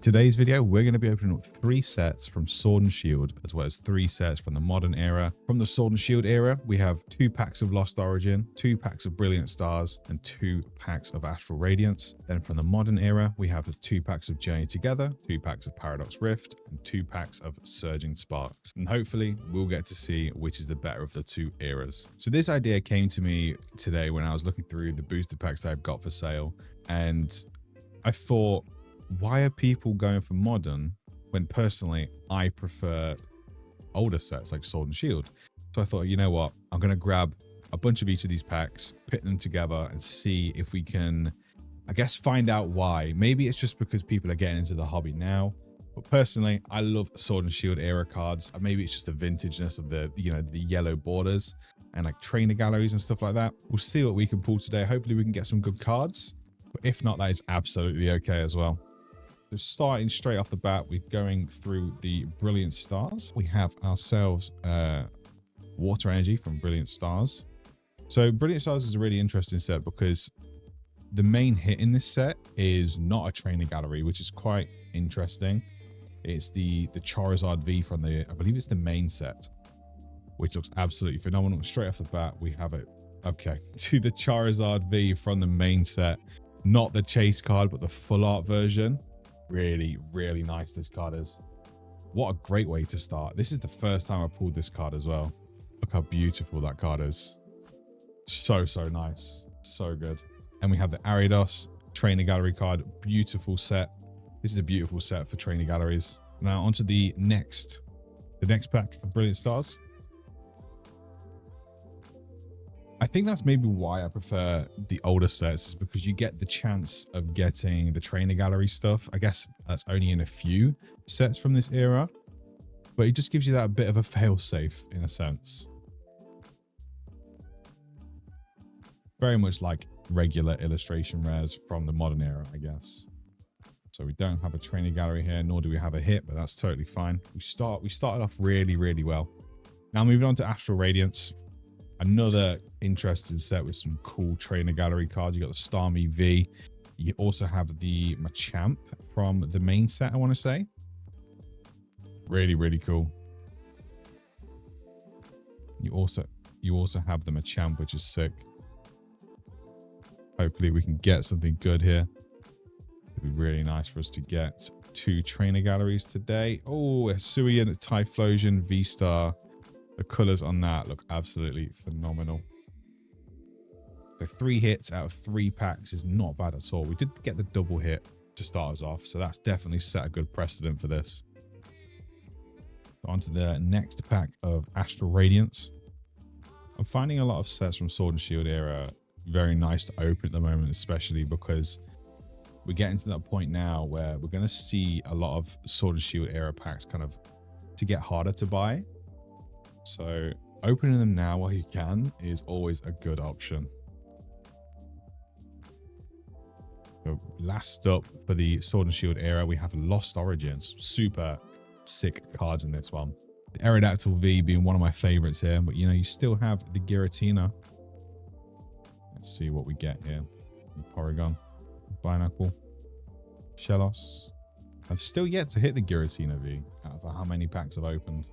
today's video, we're going to be opening up 3 sets from Sword and Shield, as well as 3 sets from the modern era. From the Sword and Shield era, we have 2 packs of Lost Origin, 2 packs of Brilliant Stars, and 2 packs of Astral Radiance. Then from the modern era, we have the 2 packs of Journey Together, 2 packs of Paradox Rift, and 2 packs of Surging Sparks. And hopefully, we'll get to see which is the better of the 2 eras. So this idea came to me today when I was looking through the booster packs that I've got for sale, and I thought, why are people going for modern when personally I prefer older sets like Sword and Shield? So I thought, you know what, I'm going to grab a bunch of each of these packs, pit them together and see if we can, I guess, find out why. Maybe it's just because people are getting into the hobby now, but personally I love Sword and Shield era cards. Maybe it's just the vintageness of the, you know, the yellow borders and like trainer galleries and stuff like that. We'll see what we can pull today. Hopefully we can get some good cards, but if not, that is absolutely okay as well. So starting straight off the bat, we're going through the Brilliant Stars. We have ourselves Water Energy from Brilliant Stars. So Brilliant Stars is a really interesting set because the main hit in this set is not a trainer gallery, which is quite interesting. It's the Charizard V from the, I believe it's the main set, which looks absolutely phenomenal. Straight off the bat, we have it. Okay, to the Charizard V from the main set, not the chase card, but the full art version. Really, really nice this card is. What a great way to start. This is the first time I pulled this card as well. Look how beautiful that card is. So nice. So good. And we have the Ariados Trainer Gallery card. Beautiful set. This is a beautiful set for Trainer Galleries. Now onto the next pack of Brilliant Stars. I think that's maybe why I prefer the older sets, is because you get the chance of getting the trainer gallery stuff. I guess that's only in a few sets from this era, but it just gives you that bit of a fail-safe in a sense. Very much like regular illustration rares from the modern era, I guess. So we don't have a trainer gallery here, nor do we have a hit, but that's totally fine. We started off really well. Now moving on to Astral Radiance. Another interesting set with some cool trainer gallery cards. You got the Starmie V. You also have the Machamp from the main set, I want to say. Really cool. You also have the Machamp, which is sick. Hopefully we can get something good here. It'd be really nice for us to get 2 trainer galleries today. Oh, a Hisuian Typhlosion V-Star. The colors on that look absolutely phenomenal. So 3 hits out of 3 packs is not bad at all. We did get the double hit to start us off, so that's definitely set a good precedent for this. On to the next pack of Astral Radiance. I'm finding a lot of sets from Sword and Shield era very nice to open at the moment, especially because we're getting to that point now where we're going to see a lot of Sword and Shield era packs kind of to get harder to buy. So opening them now while you can is always a good option. So last up for the Sword and Shield era, we have Lost Origins. Super sick cards in this one. The Aerodactyl V being one of my favorites here, but you know, you still have the Giratina. Let's see what we get here. Porygon, Binacle, Shellos. I've still yet to hit the Giratina V out of how many packs I've opened.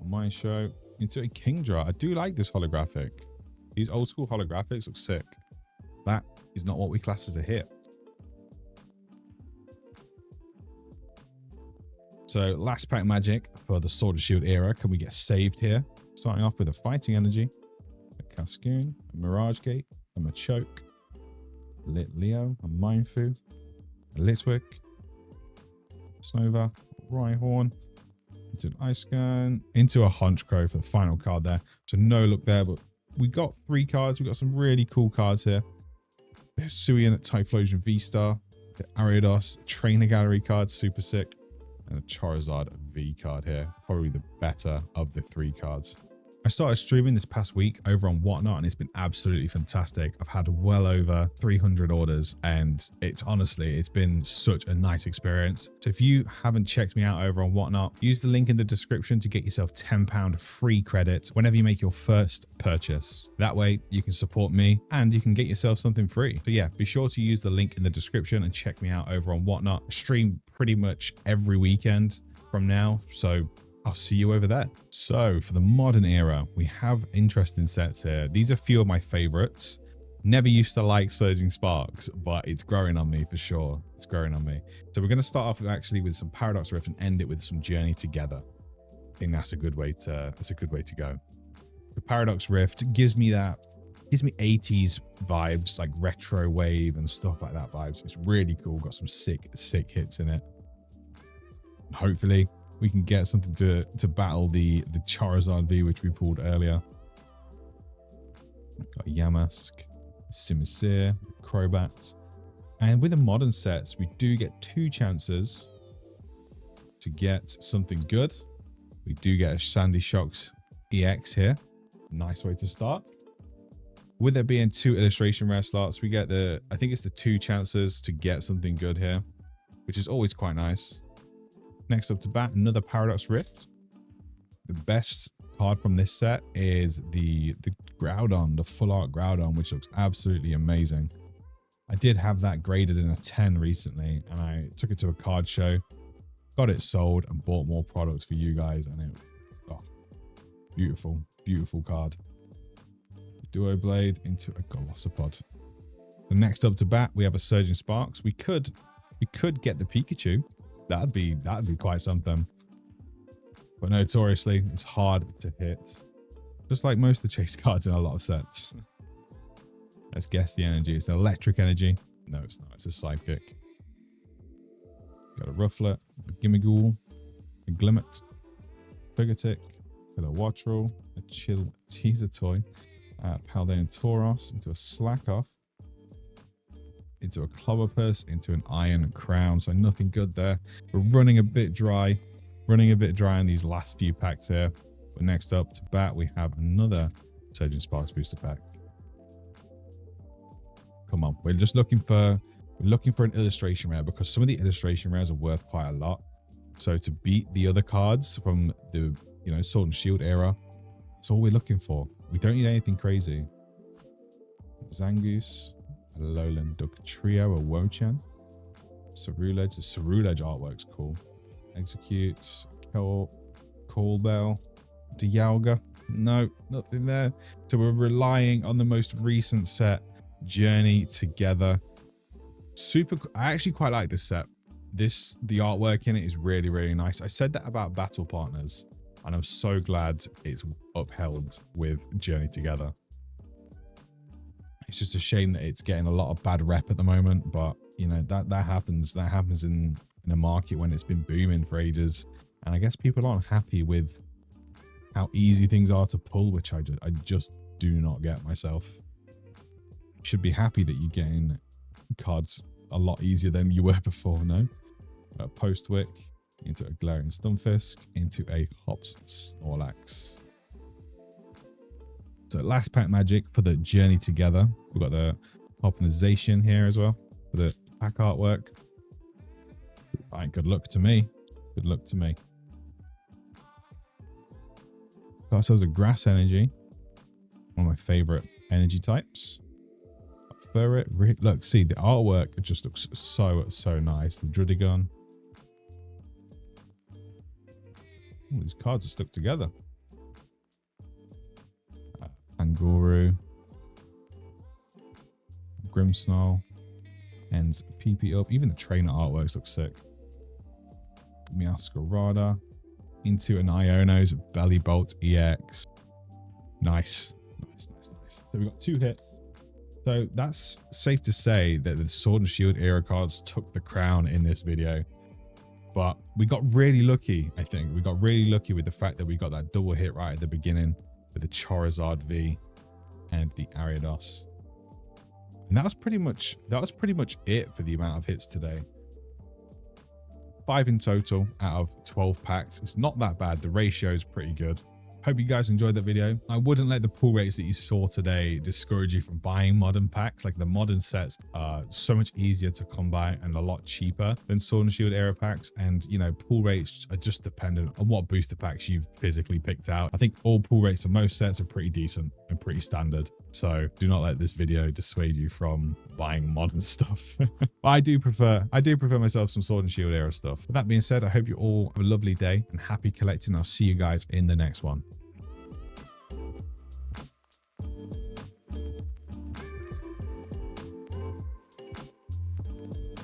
Mine show into a Kingdra. I do like this holographic. These old school holographics look sick. That is not what we class as a hit. So last pack magic for the Sword and Shield era. Can we get saved here? Starting off with a Fighting Energy, a Cascoon, a Mirage Gate, a Machoke, Lit Leo, a Mindfu, a Litwick, Snova, Rhyhorn, into an Ice Gun, into a Honchkrow for the final card there. So no look there, but we got 3 cards. We got some really cool cards here. The Hisuian Typhlosion V-Star, the Ariados Trainer Gallery card, super sick, and a Charizard V card here. Probably the better of the 3 cards. I started streaming this past week over on Whatnot, and it's been absolutely fantastic. I've had well over 300 orders, and it's been such a nice experience. So if you haven't checked me out over on Whatnot, use the link in the description to get yourself £10 free credit whenever you make your first purchase. That way you can support me and you can get yourself something free. So yeah, be sure to use the link in the description and check me out over on Whatnot. I stream pretty much every weekend from now, so I'll see you over there. So for the modern era, we have interesting sets here. These are a few of my favorites. Never used to like Surging Sparks, but it's growing on me for sure. It's growing on me. So we're going to start off with some Paradox Rift and end it with some Journey Together. I think that's a good way to go. The Paradox Rift gives me 80s vibes, like retro wave and stuff like that vibes. It's really cool. Got some sick hits in it. Hopefully we can get something to battle the Charizard V, which we pulled earlier. Got Yamask, Simisear, Crobat. And with the modern sets, we do get 2 chances to get something good. We do get a Sandy Shocks EX here. Nice way to start. With there being 2 illustration rare slots, we get I think it's the 2 chances to get something good here, which is always quite nice. Next up to bat, another Paradox Rift. The best card from this set is the Groudon, the full art Groudon, which looks absolutely amazing. I did have that graded in a 10 recently, and I took it to a card show, got it sold, and bought more products for you guys. And beautiful, beautiful card. Duo Blade into a Golisopod. The next up to bat, we have a Surging Sparks. We could get the Pikachu. That'd be quite something. But notoriously, it's hard to hit. Just like most of the chase cards in a lot of sets. Let's guess the energy. It's an electric energy. No, it's not. It's a psychic. Got a Rufflet, a Gimmighoul, a Glimmet, Togetic, got a Wattrel, a Chill Teaser Toy, Paldean Tauros into a Slack Off, into a Clobbopus, into an Iron Crown. So nothing good there. We're running a bit dry in these last few packs here. But next up to bat, we have another Surging Sparks booster pack. Come on, we're looking for an illustration rare, because some of the illustration rares are worth quite a lot. So to beat the other cards from the Sword and Shield era, that's all we're looking for. We don't need anything crazy. Zangoose, a Alolan Dugtrio, a Wo-Chan, Cerulege. The Cerulege artwork's cool. Execute, Call Bell, Dialga. No, nothing there. So we're relying on the most recent set, Journey Together. I actually quite like this set. The artwork in it is really, really nice. I said that about Battle Partners, and I'm so glad it's upheld with Journey Together. It's just a shame that it's getting a lot of bad rep at the moment, but that happens. That happens in a market when it's been booming for ages, and I guess people aren't happy with how easy things are to pull, which I just do not get myself. You should be happy that you're getting cards a lot easier than you were before. No, Postwick into a Glaring Stunfisk, into a Hops Snorlax. So last pack magic for the Journey Together. We've got the Optimization here as well for the pack artwork. All right, good luck to me. Good luck to me. Got ourselves a Grass Energy, one of my favorite energy types. Ferret. Look, see, the artwork, it just looks so nice. The Drudigon. All these cards are stuck together. Anguru, Grimmsnarl, and PP up. Even the trainer artworks look sick. Meowscarada into an Iono's Belly Bolt EX. Nice. So we got 2 hits. So that's safe to say that the Sword and Shield era cards took the crown in this video. But we got really lucky, I think. We got really lucky with the fact that we got that double hit right at the beginning with the Charizard V and the Ariados. And that was pretty much it for the amount of hits today. 5 in total out of 12 packs. It's not that bad. The ratio is pretty good. Hope you guys enjoyed that video. I wouldn't let the pull rates that you saw today discourage you from buying modern packs. Like, the modern sets are so much easier to come by and a lot cheaper than Sword and Shield era packs. And, you know, pull rates are just dependent on what booster packs you've physically picked out. I think all pull rates of most sets are pretty decent and pretty standard. So do not let this video dissuade you from buying modern stuff. I do prefer myself some Sword and Shield era stuff. With that being said, I hope you all have a lovely day and happy collecting. I'll see you guys in the next one.